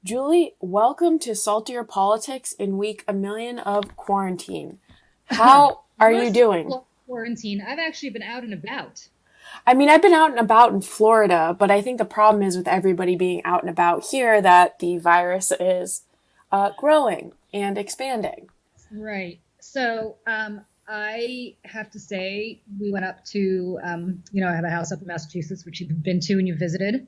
Julie, welcome to Saltier Politics in week a million of quarantine. How are you doing? Quarantine. I've actually been out and about. I mean, I've been out and about in Florida, but I think the problem is with everybody being out and about here that the virus is growing and expanding. Right. So I have to say, we went up to, I have a house up in Massachusetts, which you've been to and you visited.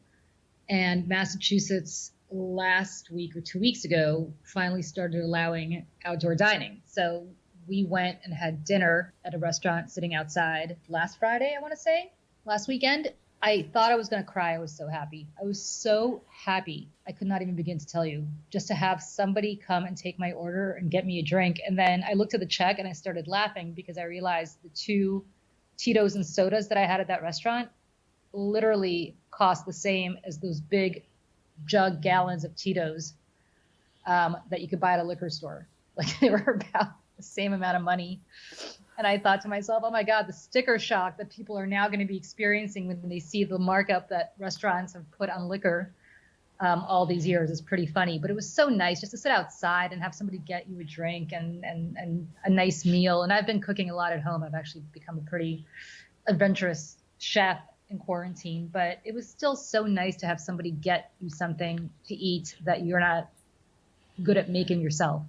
And Massachusetts last week or 2 weeks ago finally started allowing outdoor dining. So we went and had dinner at a restaurant sitting outside last Friday, I want to say, last weekend. I thought I was going to cry. I was so happy. I was so happy. I could not even begin to tell you, just to have somebody come and take my order and get me a drink. And then I looked at the check and I started laughing because I realized the two Tito's and sodas that I had at that restaurant literally cost the same as those big jug gallons of Tito's that you could buy at a liquor store. Like they were about the same amount of money. And I thought to myself, oh my God, the sticker shock that people are now going to be experiencing when they see the markup that restaurants have put on liquor all these years is pretty funny. But it was so nice just to sit outside and have somebody get you a drink and a nice meal. And I've been cooking a lot at home. I've actually become a pretty adventurous chef in quarantine, but it was still so nice to have somebody get you something to eat that you're not good at making yourself.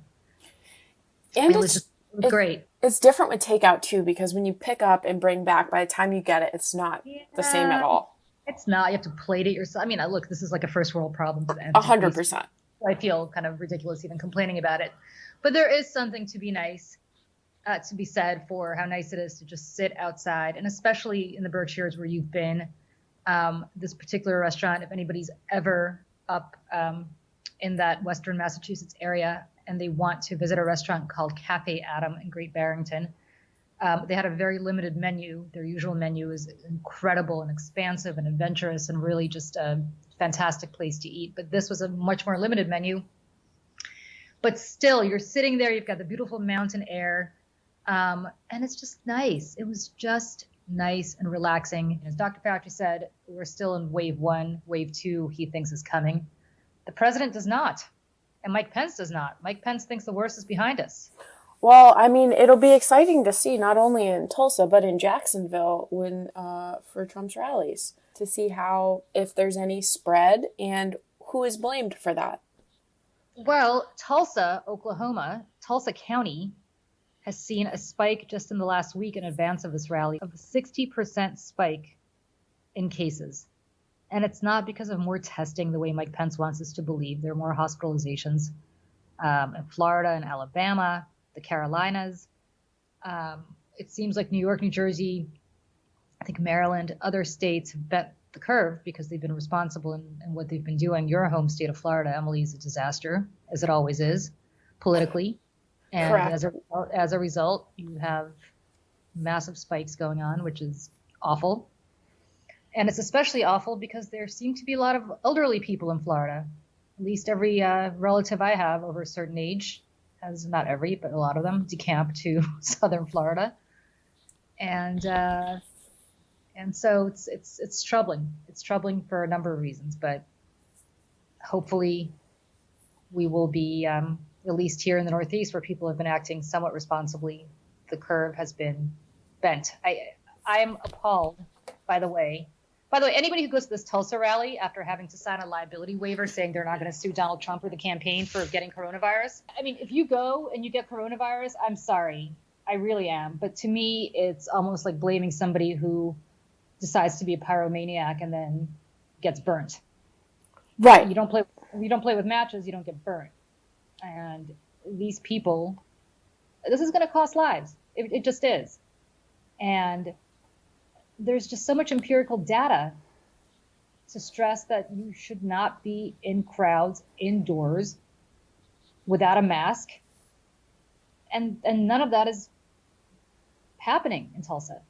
And it was great. It's different with takeout too, because when you pick up and bring back, by the time you get it, it's not the same at all. It's not. You have to plate it yourself. I mean, look, this is like a first world problem to the end. 100%. I feel kind of ridiculous even complaining about it. But there is something to be nice, to be said for how nice it is to just sit outside. And especially in the Berkshires where you've been, this particular restaurant, if anybody's ever up in that Western Massachusetts area, and they want to visit a restaurant called Cafe Adam in Great Barrington. They had a very limited menu. Their usual menu is incredible and expansive and adventurous and really just a fantastic place to eat. But this was a much more limited menu. But still, you're sitting there, you've got the beautiful mountain air, and it's just nice. It was just nice and relaxing. As Dr. Fauci said, we're still in wave 1. Wave 2, he thinks, is coming. The president does not. And Mike Pence does not. Mike Pence thinks the worst is behind us. Well, I mean, it'll be exciting to see not only in Tulsa, but in Jacksonville for Trump's rallies to see how, if there's any spread and who is blamed for that. Well, Tulsa, Oklahoma, Tulsa County has seen a spike just in the last week in advance of this rally of a 60% spike in cases. And it's not because of more testing the way Mike Pence wants us to believe. There are more hospitalizations in Florida and Alabama, the Carolinas. It seems like New York, New Jersey, I think Maryland, other states have bent the curve because they've been responsible in what they've been doing. Your home state of Florida, Emily, is a disaster, as it always is, politically. And as a result, you have massive spikes going on, which is awful. And it's especially awful because there seem to be a lot of elderly people in Florida. At least every relative I have over a certain age has, not every, but a lot of them, decamped to southern Florida. And so it's troubling. It's troubling for a number of reasons, but hopefully we will be, at least here in the Northeast, where people have been acting somewhat responsibly, the curve has been bent. I'm appalled, by the way. By the way, anybody who goes to this Tulsa rally after having to sign a liability waiver saying they're not going to sue Donald Trump or the campaign for getting coronavirus. I mean, if you go and you get coronavirus, I'm sorry. I really am. But to me, it's almost like blaming somebody who decides to be a pyromaniac and then gets burnt. Right. You don't play with matches, you don't get burnt. And these people, this is going to cost lives. It just is. And there's just so much empirical data to stress that you should not be in crowds indoors without a mask. And none of that is happening in Tulsa.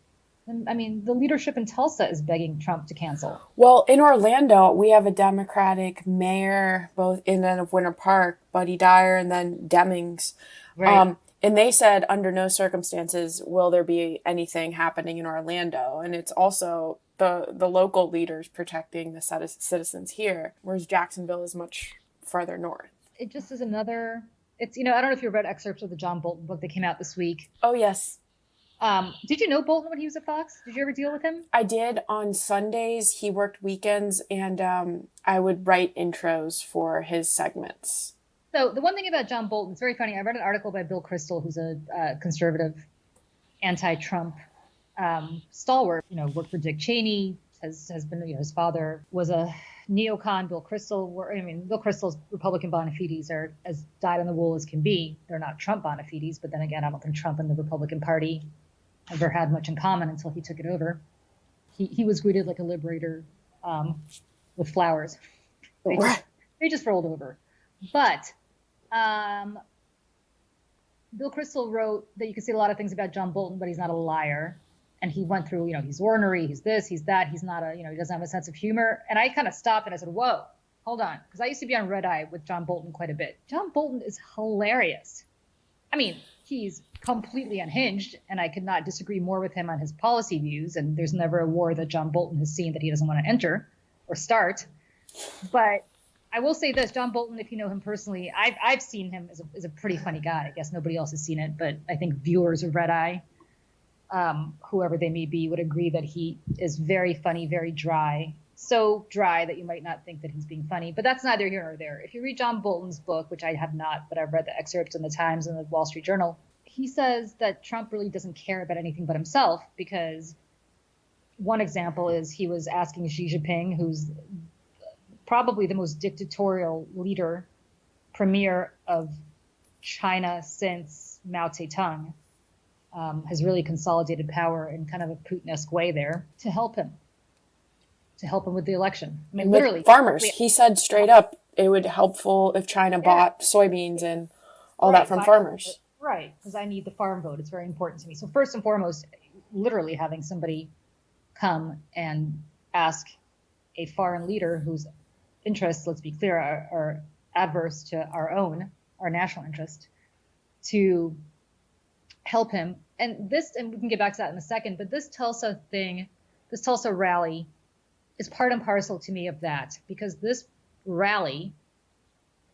I mean, the leadership in Tulsa is begging Trump to cancel. Well, in Orlando, we have a Democratic mayor, both in and of Winter Park, Buddy Dyer, and then Demings. Right. And they said under no circumstances will there be anything happening in Orlando. And it's also the local leaders protecting the citizens here, whereas Jacksonville is much farther north. It just is another, it's, I don't know if you read excerpts of the John Bolton book that came out this week. Oh, yes. Did you know Bolton when he was at Fox? Did you ever deal with him? I did on Sundays. He worked weekends, and I would write intros for his segments. So the one thing about John Bolton, it's very funny. I read an article by Bill Kristol, who's a conservative, anti-Trump stalwart. Worked for Dick Cheney. Has been, his father was a neocon. Bill Kristol's Republican bona fides are as dyed-in-the-wool as can be. They're not Trump bona fides, but then again, I don't think Trump and the Republican Party ever had much in common until he took it over. He was greeted like a liberator with flowers. They just rolled over. But Bill Kristol wrote that you can say a lot of things about John Bolton, but he's not a liar. And he went through, he's ornery, he's this, he's that, he's not he doesn't have a sense of humor. And I kind of stopped and I said, whoa, hold on. Because I used to be on Red Eye with John Bolton quite a bit. John Bolton is hilarious. I mean, he's completely unhinged, and I could not disagree more with him on his policy views. And there's never a war that John Bolton has seen that he doesn't want to enter or start. But I will say this, John Bolton, if you know him personally, I've seen him as a pretty funny guy. I guess nobody else has seen it, but I think viewers of Red Eye, whoever they may be, would agree that he is very funny, very dry. So dry that you might not think that he's being funny, but that's neither here nor there. If you read John Bolton's book, which I have not, but I've read the excerpts in the Times and the Wall Street Journal, he says that Trump really doesn't care about anything but himself, because one example is he was asking Xi Jinping, who's probably the most dictatorial leader, premier of China since Mao Zedong, has really consolidated power in kind of a Putin-esque way there, to help him with the election. I mean, literally. With farmers. He said straight up it would be helpful if China bought soybeans and all that from farmers. Right, because I need the farm vote. It's very important to me. So first and foremost, literally having somebody come and ask a foreign leader whose interests, let's be clear, are adverse to our national interest, to help him. And we can get back to that in a second, but this Tulsa rally is part and parcel to me of that, because this rally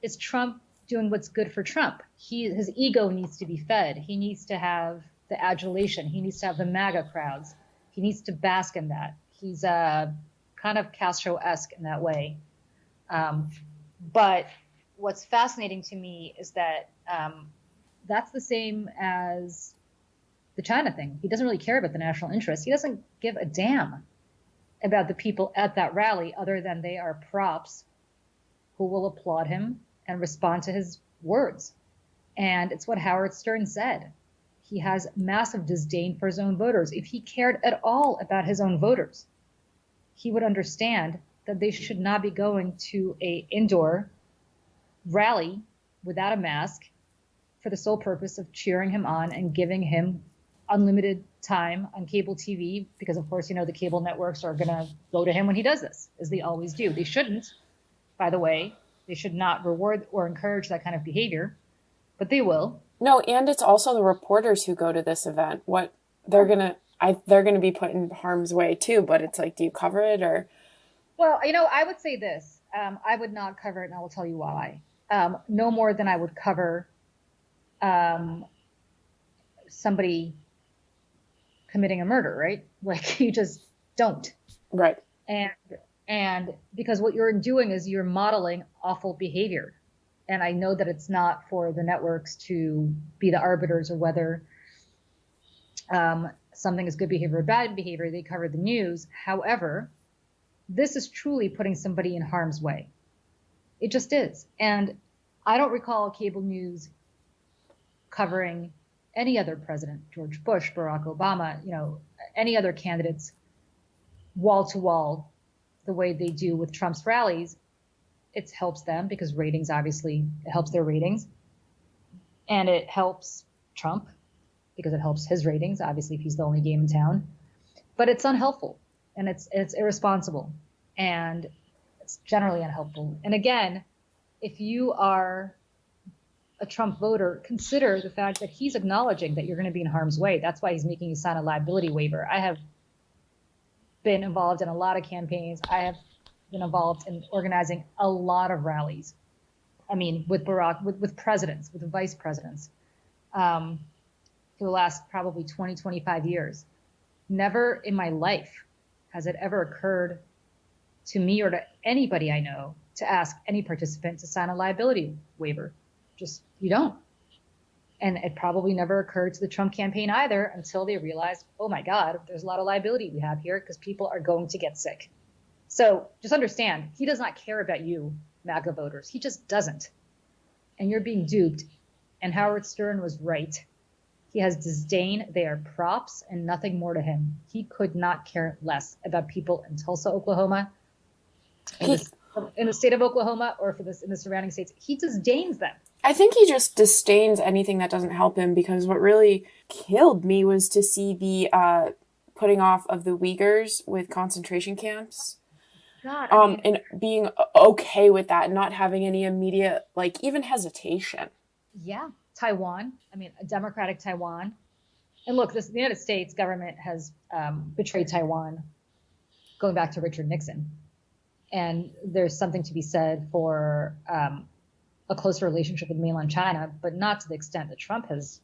is Trump doing what's good for Trump. His ego needs to be fed. He needs to have the adulation. He needs to have the MAGA crowds. He needs to bask in that. He's kind of Castro-esque in that way. But what's fascinating to me is that that's the same as the China thing. He doesn't really care about the national interest. He doesn't give a damn about the people at that rally, other than they are props who will applaud him and respond to his words. And it's what Howard Stern said. He has massive disdain for his own voters. If he cared at all about his own voters, he would understand that they should not be going to an indoor rally without a mask for the sole purpose of cheering him on and giving him unlimited time on cable TV, because of course, the cable networks are going to go to him when he does this, as they always do. They shouldn't, by the way. They should not reward or encourage that kind of behavior, but they will. No, and it's also the reporters who go to this event. They're gonna be put in harm's way too. But it's like, do you cover it or? Well, I would say this. I would not cover it, and I will tell you why. No more than I would cover somebody committing a murder, right? Like, you just don't. Right. And because what you're doing is you're modeling awful behavior. And I know that it's not for the networks to be the arbiters of whether something is good behavior or bad behavior. They cover the news. However, this is truly putting somebody in harm's way. It just is. And I don't recall cable news covering any other president, George Bush, Barack Obama, any other candidates wall to wall the way they do with Trump's rallies. It helps them because ratings, obviously, it helps their ratings. And it helps Trump because it helps his ratings, obviously, if he's the only game in town. But it's unhelpful, and it's irresponsible, and it's generally unhelpful. And again, if you are a Trump voter, consider the fact that he's acknowledging that you're going to be in harm's way. That's why he's making you sign a liability waiver. I have been involved in a lot of campaigns. I have been involved in organizing a lot of rallies. I mean, with Barack, with presidents, with the vice presidents, for the last probably 20, 25 years. Never in my life has it ever occurred to me or to anybody I know to ask any participant to sign a liability waiver. Just, you don't. And it probably never occurred to the Trump campaign either until they realized, oh my God, there's a lot of liability we have here because people are going to get sick. So just understand, he does not care about you, MAGA voters. He just doesn't. And you're being duped. And Howard Stern was right. He has disdain. They are props and nothing more to him. He could not care less about people in Tulsa, Oklahoma, in the state of Oklahoma, or in the surrounding states. He disdains them. I think he just disdains anything that doesn't help him, because what really killed me was to see the putting off of the Uyghurs with concentration camps. God, and being okay with that and not having any immediate, like, even hesitation. Yeah. Taiwan. I mean, a democratic Taiwan. And look, the United States government has betrayed Taiwan going back to Richard Nixon. And there's something to be said for a closer relationship with mainland China, but not to the extent that Trump has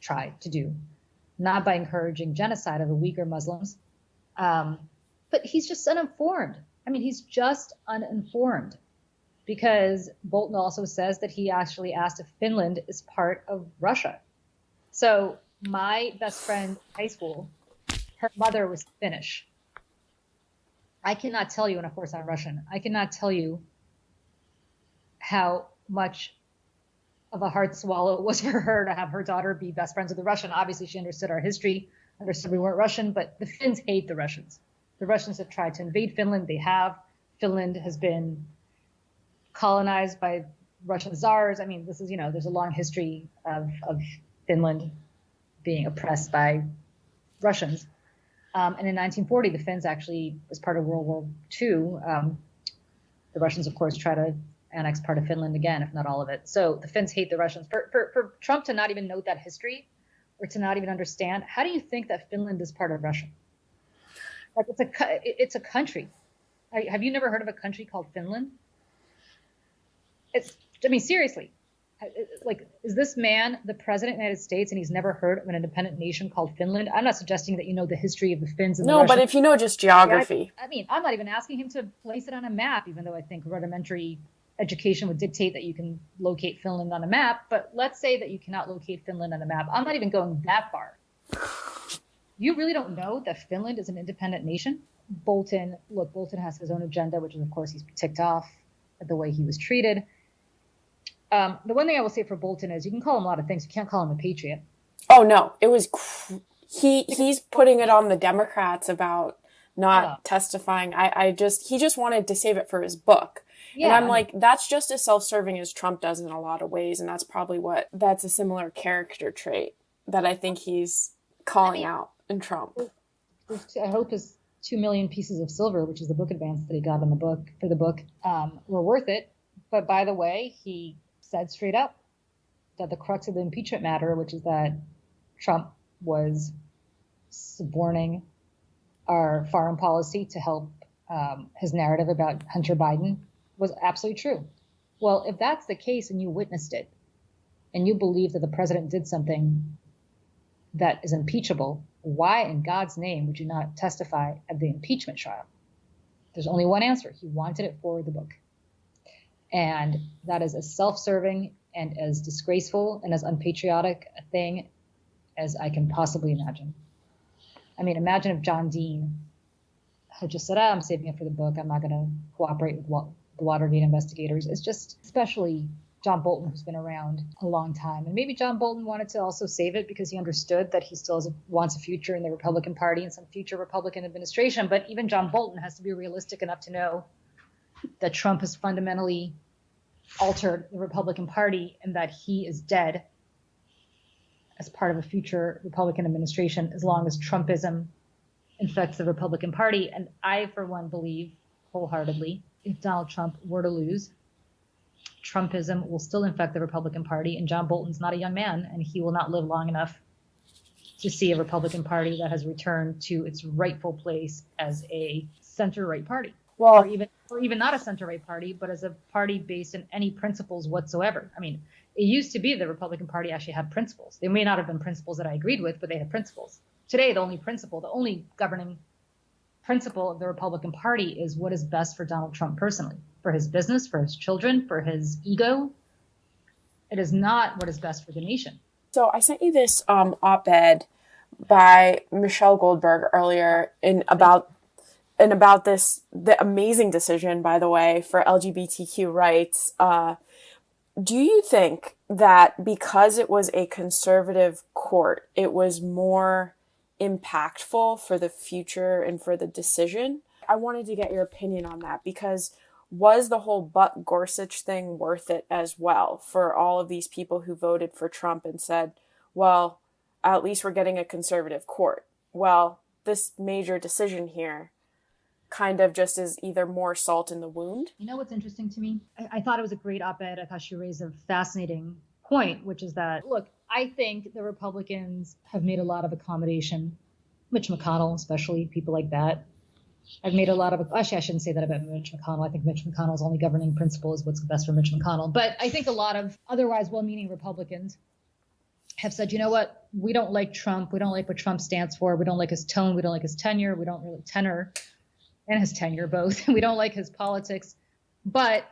tried to do, not by encouraging genocide of the Uyghur Muslims. But he's just uninformed. I mean, he's just uninformed, because Bolton also says that he actually asked if Finland is part of Russia. So my best friend in high school, her mother was Finnish. I cannot tell you, and of course I'm Russian, I cannot tell you how much of a hard swallow it was for her to have her daughter be best friends with a Russian. Obviously, she understood our history, understood we weren't Russian, but the Finns hate the Russians. The Russians have tried to invade Finland. They have. Finland has been colonized by Russian czars. I mean, this is, there's a long history of Finland being oppressed by Russians. And in 1940, the Finns actually, as part of World War II, the Russians, of course, try to annex part of Finland again, if not all of it. So the Finns hate the Russians. For Trump to not even note that history, or to not even understand, how do you think that Finland is part of Russia? Like, it's a country. Have you never heard of a country called Finland? Seriously. Like, is this man the president of the United States and he's never heard of an independent nation called Finland? I'm not suggesting that you know the history of the Finns and the Russians. No, but if you know just geography. I'm not even asking him to place it on a map, even though I think rudimentary education would dictate that you can locate Finland on a map. But let's say that you cannot locate Finland on a map. I'm not even going that far. You really don't know that Finland is an independent nation? Bolton has his own agenda, which is, of course, he's ticked off at the way he was treated. The one thing I will say for Bolton is you can call him a lot of things. You can't call him a patriot. Oh, no. It was he's putting it on the Democrats about not testifying. He just wanted to save it for his book. Yeah, and I'm like, that's just as self-serving as Trump does in a lot of ways. And that's probably that's a similar character trait that I think he's calling out in Trump. I hope his 2 million pieces of silver, which is the book advance that he got for the book, were worth it. But by the way, he said straight up that the crux of the impeachment matter, which is that Trump was suborning our foreign policy to help his narrative about Hunter Biden, was absolutely true. Well, if that's the case and you witnessed it, and you believe that the president did something that is impeachable, why in God's name would you not testify at the impeachment trial? There's only one answer. He wanted it for the book. And that is as self-serving and as disgraceful and as unpatriotic a thing as I can possibly imagine. I mean, imagine if John Dean had just said, I'm saving it for the book. I'm not going to cooperate with the Watergate investigators. It's just, especially John Bolton, who's been around a long time. And maybe John Bolton wanted to also save it because he understood that he still wants a future in the Republican Party and some future Republican administration. But even John Bolton has to be realistic enough to know that Trump has fundamentally altered the Republican Party and that he is dead as part of a future Republican administration as long as Trumpism infects the Republican Party. And I, for one, believe wholeheartedly if Donald Trump were to lose, Trumpism will still infect the Republican Party. And John Bolton's not a young man, and he will not live long enough to see a Republican Party that has returned to its rightful place as a center-right party. Well, or even not a center-right party, but as a party based in any principles whatsoever. I mean, it used to be the Republican Party actually had principles. They may not have been principles that I agreed with, but they had principles. Today, the only governing principle of the Republican Party is what is best for Donald Trump personally, for his business, for his children, for his ego. It is not what is best for the nation. so I sent you this op-ed by Michelle Goldberg earlier about the amazing decision, by the way, for LGBTQ rights. Do you think that because it was a conservative court, it was more impactful for the future and for the decision? I wanted to get your opinion on that, because was the whole Buck Gorsuch thing worth it as well for all of these people who voted for Trump and said, well, at least we're getting a conservative court? Well, this major decision here kind of just is either more salt in the wound. You know what's interesting to me? I thought it was a great op-ed. I thought she raised a fascinating point, which is that, look, I think the Republicans have made a lot of accommodation. Mitch McConnell, especially, people like that. I've made a lot of, actually, I shouldn't say that about Mitch McConnell. I think Mitch McConnell's only governing principle is what's best for Mitch McConnell. But I think a lot of otherwise well-meaning Republicans have said, you know what, we don't like Trump. We don't like what Trump stands for. We don't like his tone. We don't like his tenure. We don't really tenor and his tenure both. We don't like his politics. But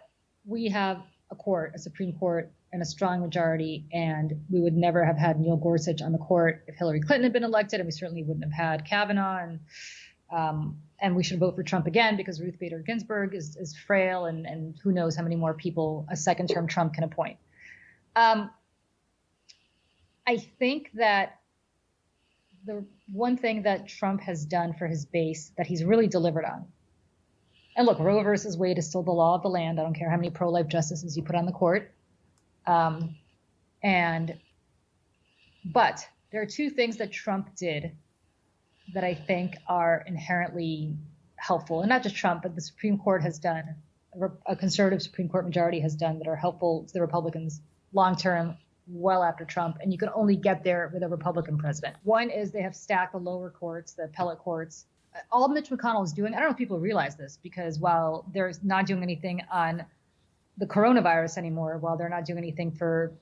we have a court, a Supreme Court, and a strong majority, and we would never have had Neil Gorsuch on the court if Hillary Clinton had been elected, and we certainly wouldn't have had Kavanaugh, and we should vote for Trump again because Ruth Bader Ginsburg is frail, and who knows how many more people a second-term Trump can appoint. I think that the one thing that Trump has done for his base that he's really delivered on, and look, Roe versus Wade is still the law of the land. I don't care how many pro-life justices you put on the court. But there are two things that Trump did that I think are inherently helpful, and not just Trump, but the Supreme Court has done, a conservative Supreme Court majority has done, that are helpful to the Republicans long-term, well after Trump, and you can only get there with a Republican president. One is they have stacked the lower courts, the appellate courts. All Mitch McConnell is doing, I don't know if people realize this, because while they're not doing anything on the coronavirus anymore, while they're not doing anything for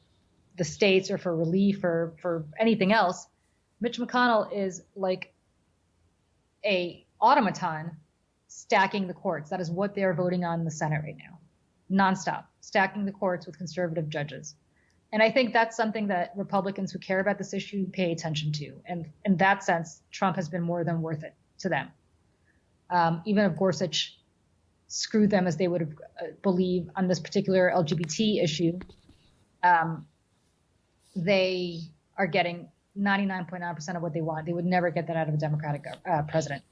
the states or for relief or for anything else, Mitch McConnell is like a automaton stacking the courts. That is what they're voting on in the Senate right now, nonstop, stacking the courts with conservative judges. And I think that's something that Republicans who care about this issue pay attention to. And in that sense, Trump has been more than worth it to them. Even if Gorsuch screwed them as they would believe on this particular LGBT issue, they are getting 99.9% of what they want. They would never get that out of a Democratic president.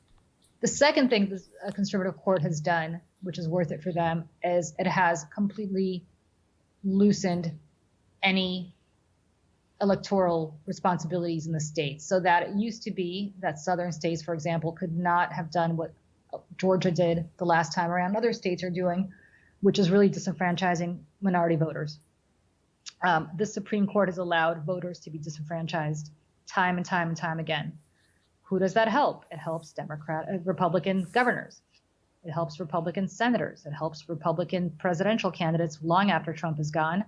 The second thing a conservative court has done, which is worth it for them, is it has completely loosened any electoral responsibilities in the states, so that it used to be that southern states, for example, could not have done what Georgia did the last time around. Other states are doing, which is really disenfranchising minority voters. The Supreme Court has allowed voters to be disenfranchised time and time and time again. Who does that help? It helps Republican governors. It helps Republican senators. It helps Republican presidential candidates long after Trump is gone,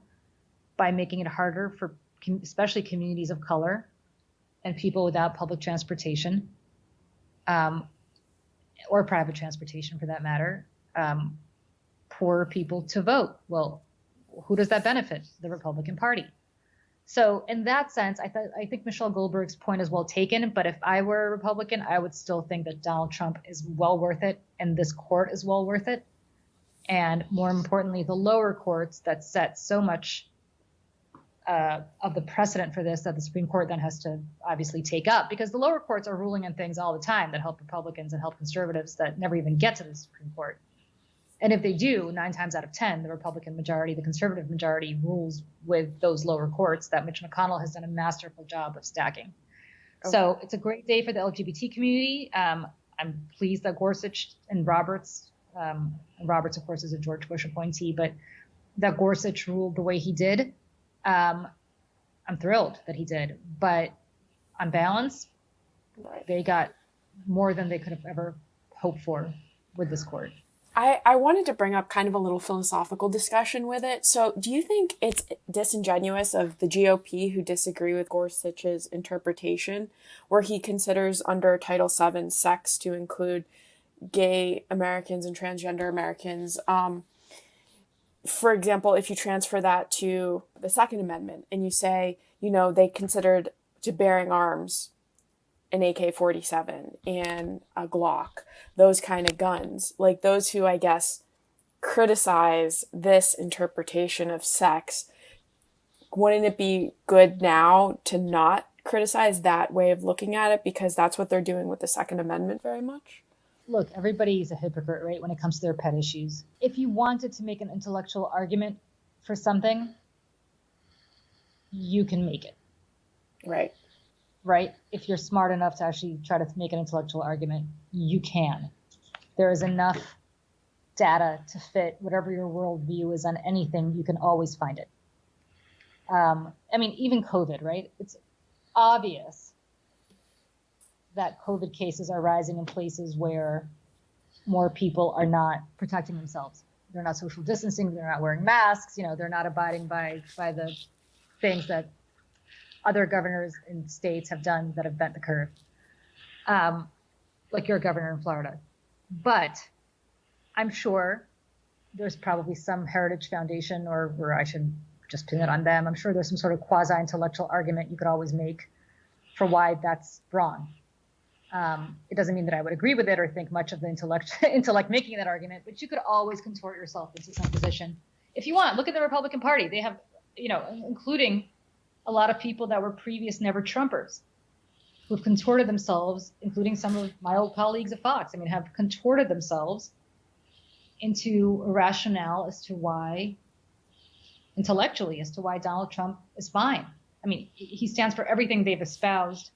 by making it harder for especially communities of color and people without public transportation, or private transportation for that matter, poor people to vote. Well, who does that benefit? The Republican Party. So in that sense, I think Michelle Goldberg's point is well taken, but if I were a Republican, I would still think that Donald Trump is well worth it, and this court is well worth it. And more importantly, the lower courts that set so much of the precedent for this, that the Supreme Court then has to obviously take up, because the lower courts are ruling on things all the time that help Republicans and help conservatives that never even get to the Supreme Court. And if they do, 9 times out of 10, the Republican majority, the conservative majority rules with those lower courts that Mitch McConnell has done a masterful job of stacking. Okay. So it's a great day for the LGBT community. I'm pleased that Gorsuch and Roberts, of course, is a George Bush appointee, but that Gorsuch ruled the way he did. I'm thrilled that he did, but on balance, they got more than they could have ever hoped for with this court. I wanted to bring up kind of a little philosophical discussion with it. So do you think it's disingenuous of the GOP who disagree with Gorsuch's interpretation, where he considers under Title VII sex to include gay Americans and transgender Americans? For example, if you transfer that to the Second Amendment and you say, they considered to bearing arms an AK-47 and a Glock, those kind of guns, like those who, I guess, criticize this interpretation of sex, wouldn't it be good now to not criticize that way of looking at it, because that's what they're doing with the Second Amendment very much? Look, everybody's a hypocrite, right, when it comes to their pet issues. If you wanted to make an intellectual argument for something, you can make it. Right? If you're smart enough to actually try to make an intellectual argument, you can. There is enough data to fit whatever your worldview is on anything. You can always find it. Even COVID, right? It's obvious that COVID cases are rising in places where more people are not protecting themselves. They're not social distancing. They're not wearing masks. They're not abiding by the things that other governors in states have done that have bent the curve, like your governor in Florida. But I'm sure there's probably some Heritage Foundation, or I should just pin it on them. I'm sure there's some sort of quasi-intellectual argument you could always make for why that's wrong. It doesn't mean that I would agree with it or think much of the intellect making that argument, but you could always contort yourself into some position. If you want, look at the Republican Party. They have, including a lot of people that were previous never Trumpers who've contorted themselves, including some of my old colleagues at Fox, have contorted themselves into a rationale intellectually as to why Donald Trump is fine. He stands for everything they've espoused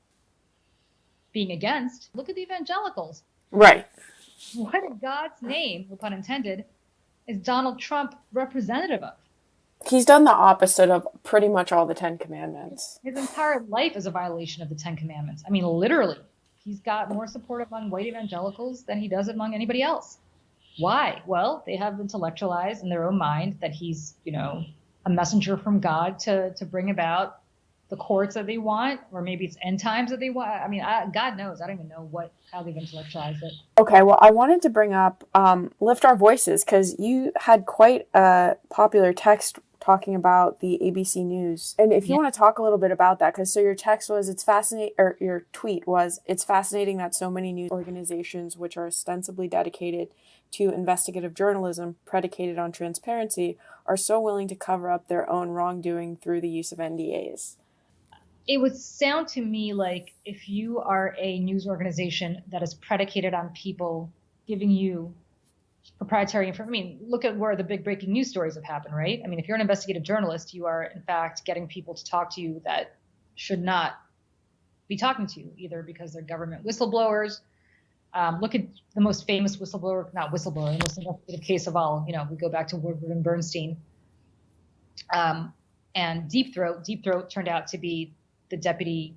being against. Look at the evangelicals. Right. What in God's name, no pun intended, is Donald Trump representative of? He's done the opposite of pretty much all the 10 Commandments. His entire life is a violation of the 10 Commandments. Literally. He's got more support among white evangelicals than he does among anybody else. Why? Well, they have intellectualized in their own mind that he's, a messenger from God to bring about the courts that they want, or maybe it's end times that they want. God knows. I don't even know how they've intellectualized it. Okay, well, I wanted to bring up Lift Our Voices, because you had quite a popular text talking about the ABC News. And if you want to talk a little bit about that, because so your text was, your tweet was, it's fascinating that so many news organizations, which are ostensibly dedicated to investigative journalism predicated on transparency, are so willing to cover up their own wrongdoing through the use of NDAs. It would sound to me like if you are a news organization that is predicated on people giving you proprietary information. Look at where the big breaking news stories have happened, right? If you're an investigative journalist, you are in fact getting people to talk to you that should not be talking to you, either because they're government whistleblowers. Look at the most famous the most investigative case of all. We go back to Woodward and Bernstein. And Deep Throat turned out to be the deputy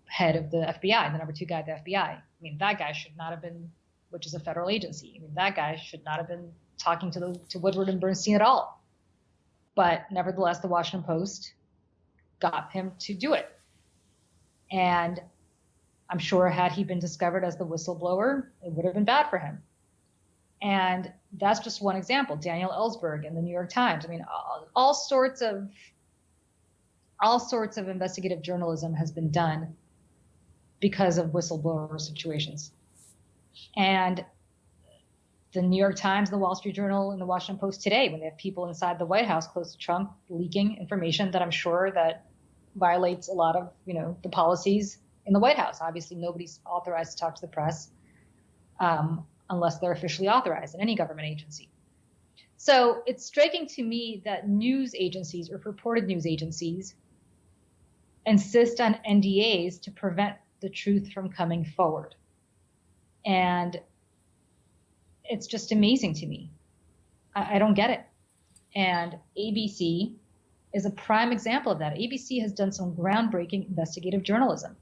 head of the FBI, the number 2 guy at the FBI. That guy should not have been, which is a federal agency. That guy should not have been talking to Woodward and Bernstein at all. But nevertheless, the Washington Post got him to do it. And I'm sure had he been discovered as the whistleblower, it would have been bad for him. And that's just one example. Daniel Ellsberg in the New York Times. All sorts of investigative journalism has been done because of whistleblower situations. And the New York Times, the Wall Street Journal, and the Washington Post today, when they have people inside the White House close to Trump leaking information that I'm sure that violates a lot of, the policies in the White House. Obviously, nobody's authorized to talk to the press unless they're officially authorized in any government agency. So it's striking to me that news agencies or purported news agencies insist on NDAs to prevent the truth from coming forward. And it's just amazing to me. I don't get it. And ABC is a prime example of that. ABC has done some groundbreaking investigative journalism.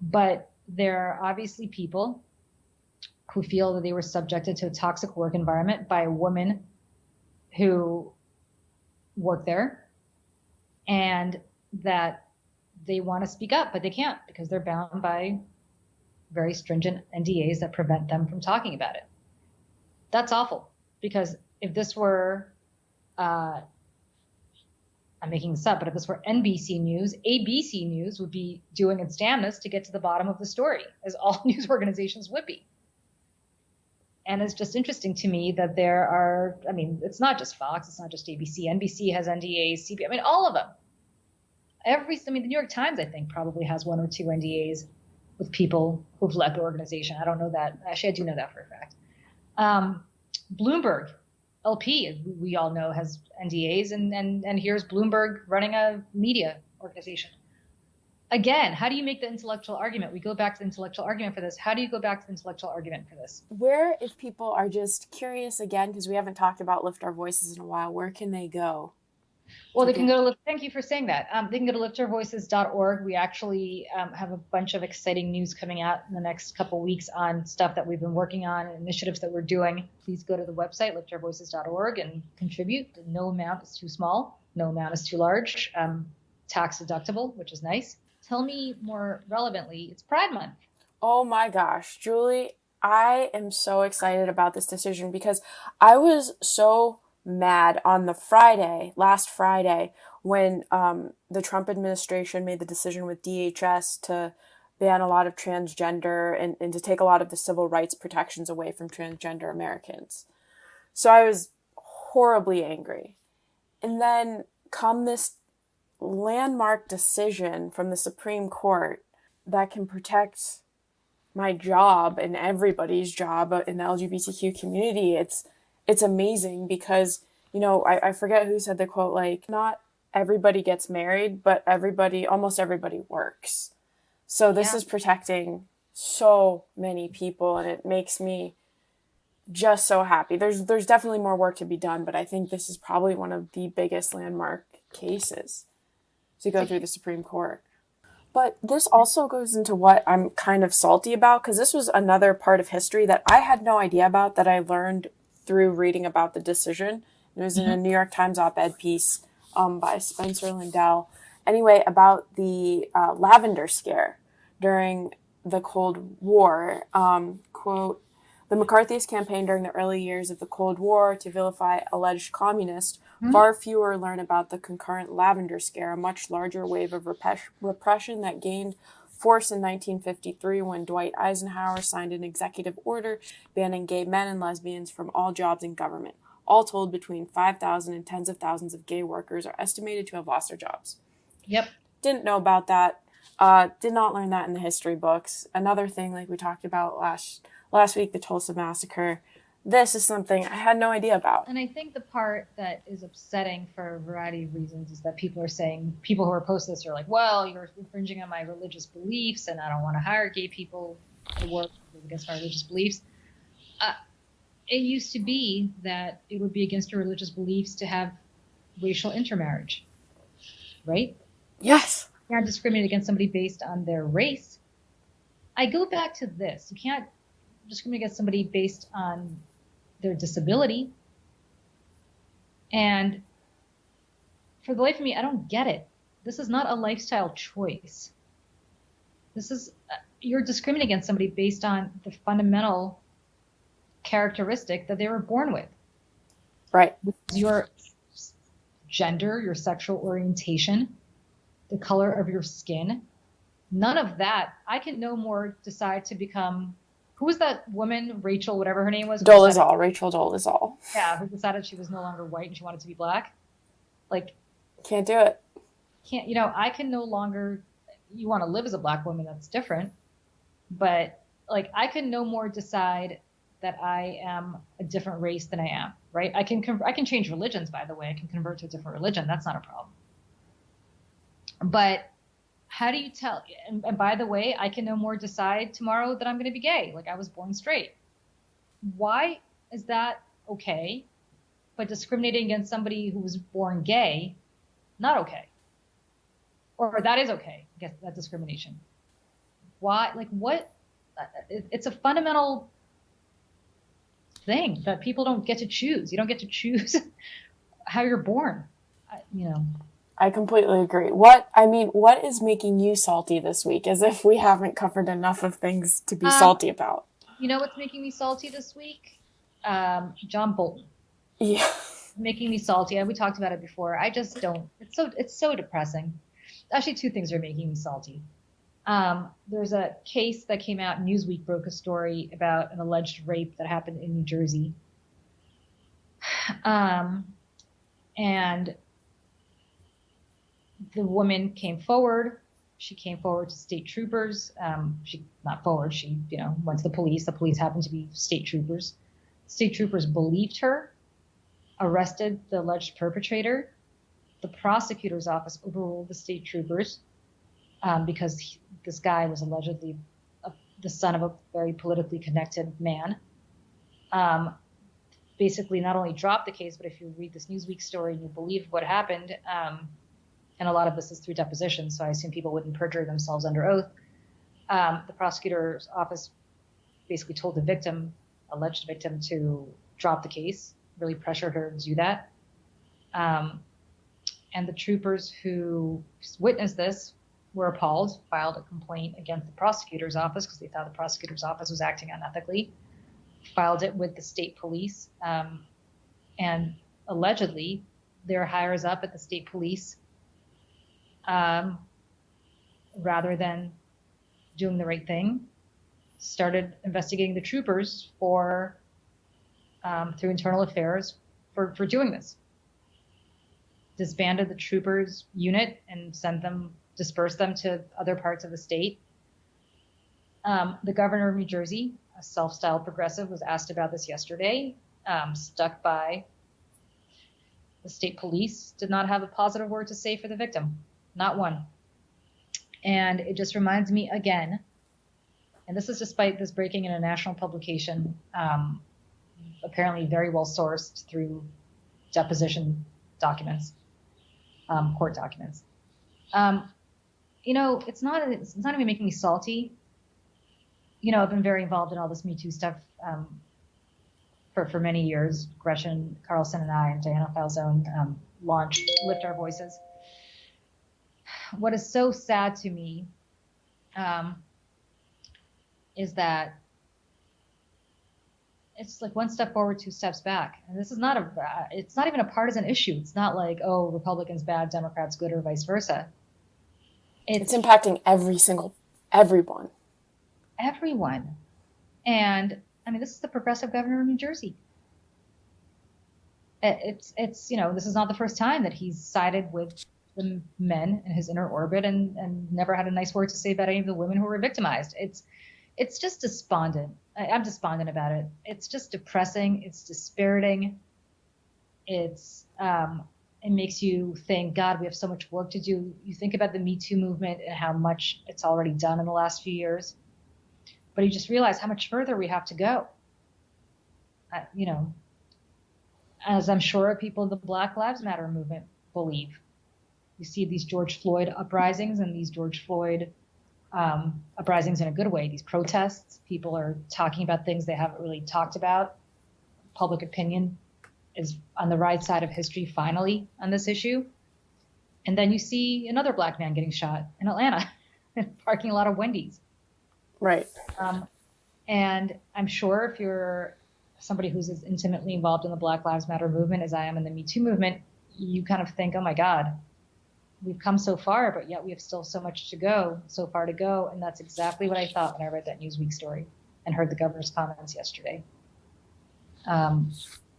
But there are obviously people who feel that they were subjected to a toxic work environment by a woman who worked there, and that they want to speak up, but they can't because they're bound by very stringent NDAs that prevent them from talking about it. That's awful, because if this were, I'm making this up, but if this were NBC News, ABC News would be doing its damnedest to get to the bottom of the story, as all news organizations would be. And it's just interesting to me that there are, I mean, it's not just Fox, it's not just ABC. NBC has NDAs, CBS, I mean, all of them. The New York Times, I think, probably has 1 or 2 NDAs with people who've left the organization. I don't know that. Actually, I do know that for a fact. Bloomberg, LP, we all know, has NDAs, and here's Bloomberg running a media organization. Again, how do you make the intellectual argument? We go back to the intellectual argument for this. How do you go back to the intellectual argument for this? Where, if people are just curious again, because we haven't talked about Lift Our Voices in a while, where can they go? Well, they can go to, thank you for saying that. They can go to liftourvoices.org. We actually have a bunch of exciting news coming out in the next couple of weeks on stuff that we've been working on and initiatives that we're doing. Please go to the website, liftourvoices.org, and contribute. No amount is too small. No amount is too large. Tax deductible, which is nice. Tell me more relevantly, it's Pride Month. Oh my gosh, Julie, I am so excited about this decision because I was so mad on the last Friday, when the Trump administration made the decision with DHS to ban a lot of transgender and to take a lot of the civil rights protections away from transgender Americans. So I was horribly angry. And then come this landmark decision from the Supreme Court that can protect my job and everybody's job in the LGBTQ community. It's amazing because, I forget who said the quote, like, not everybody gets married, but almost everybody works. So this is protecting so many people, and it makes me just so happy. There's definitely more work to be done, but I think this is probably one of the biggest landmark cases to go through the Supreme Court. But this also goes into what I'm kind of salty about, because this was another part of history that I had no idea about, that I learned through reading about the decision. It was in a New York Times op-ed piece by Spencer Lindell. Anyway, about the lavender scare during the Cold War. Quote, the McCarthyist campaign during the early years of the Cold War to vilify alleged communists, far fewer learn about the concurrent lavender scare, a much larger wave of repression that gained force in 1953 when Dwight Eisenhower signed an executive order banning gay men and lesbians from all jobs in government. All told, between 5,000 and tens of thousands of gay workers are estimated to have lost their jobs. Yep. Didn't know about that. Did not learn that in the history books. Another thing, like we talked about last week, the Tulsa Massacre. This is something I had no idea about. And I think the part that is upsetting for a variety of reasons is that people who are opposed to this are like, well, you're infringing on my religious beliefs, and I don't want to hire gay people to work against my religious beliefs. It used to be that it would be against your religious beliefs to have racial intermarriage, right? Yes. You can't discriminate against somebody based on their race. I go back to this. You can't discriminate against somebody based on their disability. And for the life of me, I don't get it. This is not a lifestyle choice. This is, you're discriminating against somebody based on the fundamental characteristic that they were born with. Right. Your gender, your sexual orientation, the color of your skin. None of that. I can no more decide to become, who was that woman, Rachel, whatever her name was? Rachel Dolezal. Yeah, who decided she was no longer white and she wanted to be black. Like, can't do it. I can no longer, you want to live as a black woman, that's different. But like, I can no more decide that I am a different race than I am, right? I can change religions, by the way. I can convert to a different religion. That's not a problem. But how do you tell? And by the way, I can no more decide tomorrow that I'm going to be gay. Like, I was born straight. Why is that okay? But discriminating against somebody who was born gay, not okay. Or that is okay, I guess, that discrimination. Why? Like, what? It's a fundamental thing that people don't get to choose. You don't get to choose how you're born. I completely agree. What is making you salty this week? As if we haven't covered enough of things to be salty about. You know what's making me salty this week? John Bolton. Yeah. Making me salty. And we talked about it before. I just don't. It's so depressing. Actually, two things are making me salty. There's a case that came out. Newsweek broke a story about an alleged rape that happened in New Jersey. And the woman came forward. She came forward to state troopers. She went to the police. The police happened to be state troopers. State troopers believed her, arrested the alleged perpetrator. The prosecutor's office overruled the state troopers because this guy was allegedly the son of a very politically connected man. Basically, not only dropped the case, but if you read this Newsweek story and you believe what happened, and a lot of this is through depositions, so I assume people wouldn't perjure themselves under oath. The prosecutor's office basically told the alleged victim, to drop the case, really pressured her to do that. And the troopers who witnessed this were appalled, filed a complaint against the prosecutor's office because they thought the prosecutor's office was acting unethically, filed it with the state police, and allegedly their higher up at the state police, rather than doing the right thing, started investigating the troopers through internal affairs for doing this. Disbanded the troopers unit and dispersed them to other parts of the state. The governor of New Jersey, a self-styled progressive, was asked about this yesterday, stuck by the state police, did not have a positive word to say for the victim. Not one. And it just reminds me again, and this is despite this breaking in a national publication, apparently very well sourced through deposition documents, court documents. It's not even making me salty. I've been very involved in all this Me Too stuff for many years. Gretchen Carlson and I and Diana Falzone launched Lift Our Voices. What is so sad to me is that it's like one step forward, two steps back. And this is it's not even a partisan issue. It's not like, oh, Republicans bad, Democrats good, or vice versa. It's impacting everyone. Everyone. And this is the progressive governor of New Jersey. It's this is not the first time that he's sided with the men in his inner orbit and never had a nice word to say about any of the women who were victimized. It's just despondent. I'm despondent about it. It's just depressing. It's dispiriting. It makes you think, God, we have so much work to do. You think about the Me Too movement and how much it's already done in the last few years, but you just realize how much further we have to go. As I'm sure people in the Black Lives Matter movement believe. You see these George Floyd uprisings and these George Floyd uprisings in a good way, these protests. People are talking about things they haven't really talked about. Public opinion is on the right side of history finally on this issue. And then you see another Black man getting shot in Atlanta in a parking lot of Wendy's. Right. And I'm sure if you're somebody who's as intimately involved in the Black Lives Matter movement as I am in the Me Too movement, you kind of think, oh my God, we've come so far, but yet we have still so far to go. And that's exactly what I thought when I read that Newsweek story and heard the governor's comments yesterday.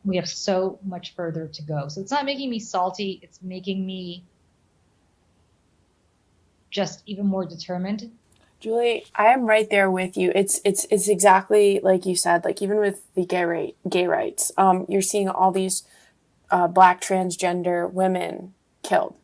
We have so much further to go. So it's not making me salty. It's making me just even more determined. Julie, I am right there with you. It's exactly like you said, like even with the gay rights, you're seeing all these Black transgender women killed.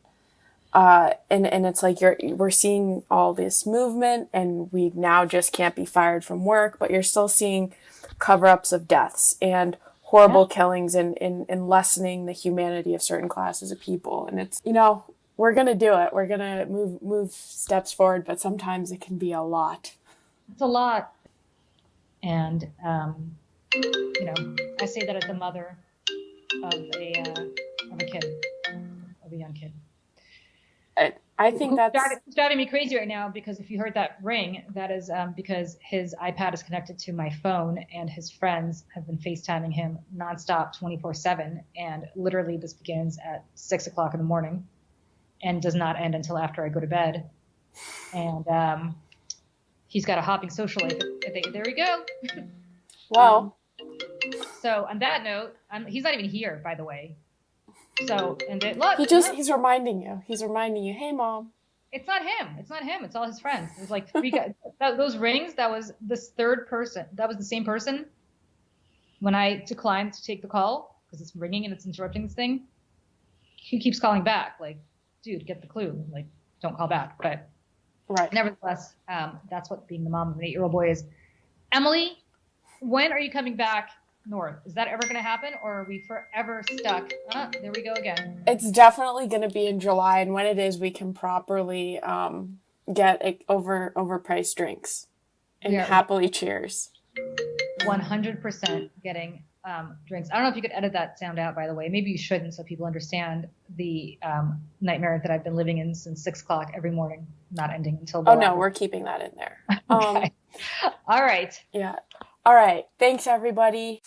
And it's like we're seeing all this movement and we now just can't be fired from work, but you're still seeing cover-ups of deaths and horrible killings and lessening the humanity of certain classes of people. And it's, we're going to do it. We're going to move steps forward, but sometimes it can be a lot. It's a lot. And You know, I say that as the mother of a kid, of a young kid. I think that's driving me crazy right now, because if you heard that ring, that is because his iPad is connected to my phone, and his friends have been FaceTiming him nonstop 24/7. And literally this begins at 6 o'clock in the morning and does not end until after I go to bed. And he's got a hopping social life. There we go. wow. So on that note, he's not even here, by the way. So, and look, he's reminding you. He's reminding you, hey, Mom. It's not him. It's not him. It's all his friends. There's like 3 guys. Those rings, that was this third person. That was the same person. When I declined to take the call because it's ringing and it's interrupting this thing, he keeps calling back. Like, dude, get the clue. Like, don't call back. But right. Nevertheless, that's what being the mom of an 8-year-old boy is. Emily, when are you coming back north? Is that ever going to happen, or are we forever stuck? There we go again. It's definitely going to be in July, and when it is, we can properly get overpriced drinks and happily cheers. 100% getting drinks. I don't know if you could edit that sound out, by the way. Maybe you shouldn't, so people understand the nightmare that I've been living in since 6 o'clock every morning, not ending until. Oh no, we're keeping that in there. Okay. All right. Yeah. All right. Thanks, everybody.